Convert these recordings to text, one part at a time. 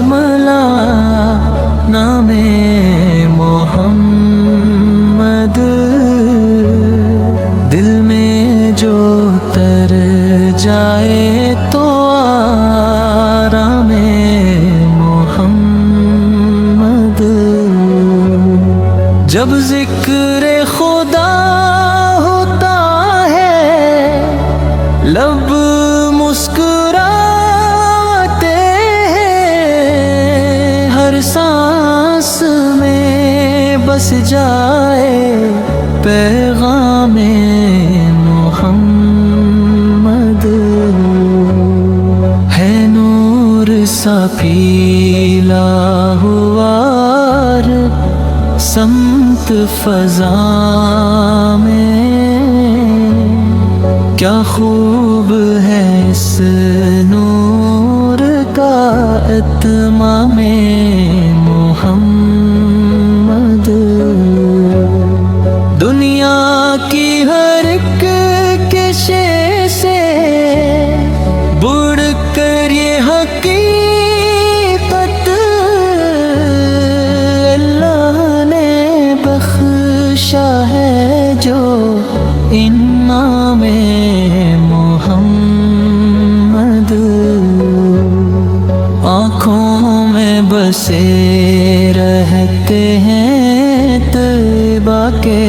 جھلملا نام محمد، دل میں جو تر جائے تو آرام محمد، جب ذکر خدا ہوتا ہے لب مسکراتے ہیں، ہر سانس میں بس جائے پیغام محمد، ہے نور سا پھیلا ہوا سمت فضا میں، کیا خوب ہے اس نور کا اتمام محمد، دنیا کی ہر ایک کشے سے بڑھ کر یہ حقیقت اللہ نے بخشا ہے جو انعام محمد، آنکھوں میں بسے رہتے ہیں طیبہ کے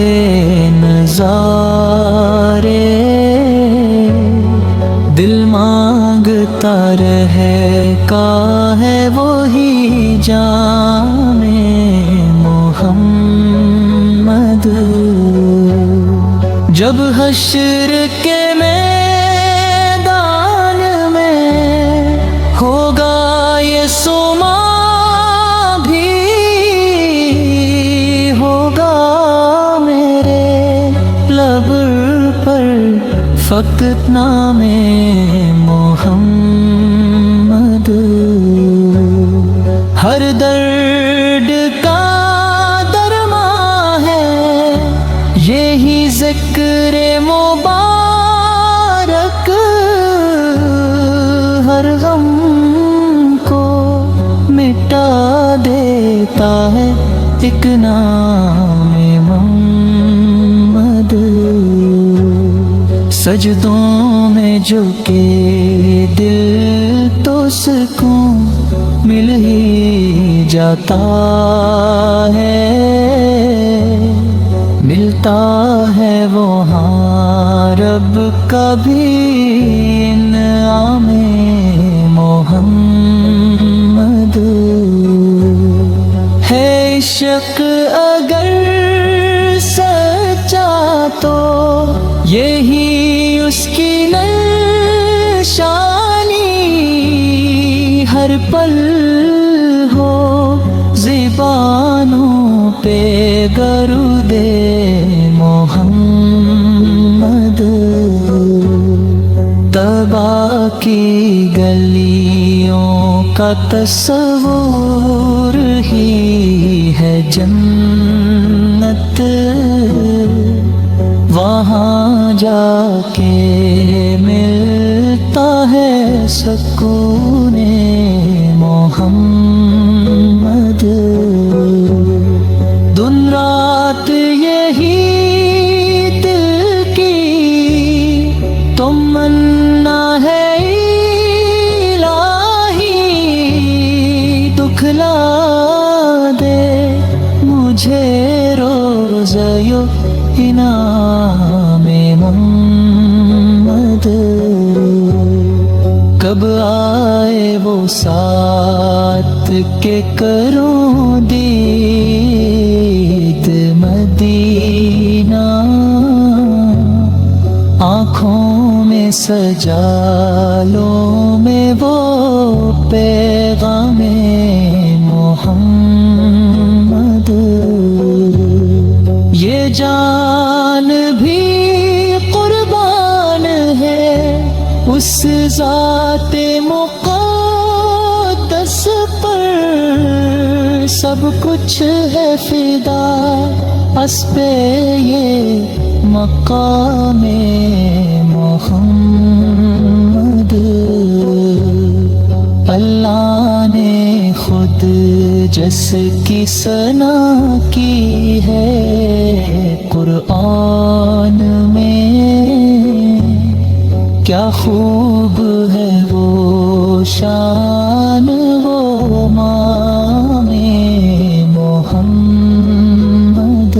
نظارے، دل مانگتا رہے ہے وہی جام محمد، جب حشر کے میدان میں ہوگا یہ سما بھی، ہوگا میرے لب پر فقط نام محمد، ہر درد کا درمان ہے یہی ذکر مبارک، ہر غم کو مٹا دیتا ہے ایک نام محمد، سجدوں میں جھکے دل تو سکون مل ہی جاتا ہے، ملتا ہے وہاں رب کا بھی انعام محمد، ہے عشق اگر سچا تو یہی اس کی نشانی، ہر پل ہو زبانوں پہ درود محمد، تباہ کی گلیوں کا تصور ہی ہے جنت، وہاں جا کے ملتا ہے سکون محمد، دن رات یہی دل کی تمنا ہے الہی، دکھلا دے مجھے روزیو انعام محمد، کب آئے وہ ساتھ کے کروں دید مدینہ، آنکھوں میں سجا لوں میں وہ پیغام محمد، یہ جان بھی قربان ہے اس ذات مقدس پر، سب کچھ ہے فدا اس پہ یہ مقام محمد، اللہ نے جس کی ثنا کی ہے قرآن میں، کیا خوب ہے وہ شان وہ مام محمد،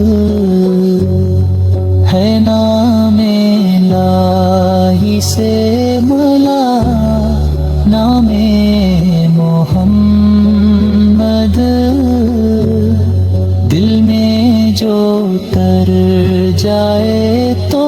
ہے نام الہی سے ملا نام محمد، دل میں جو اتر جائے تو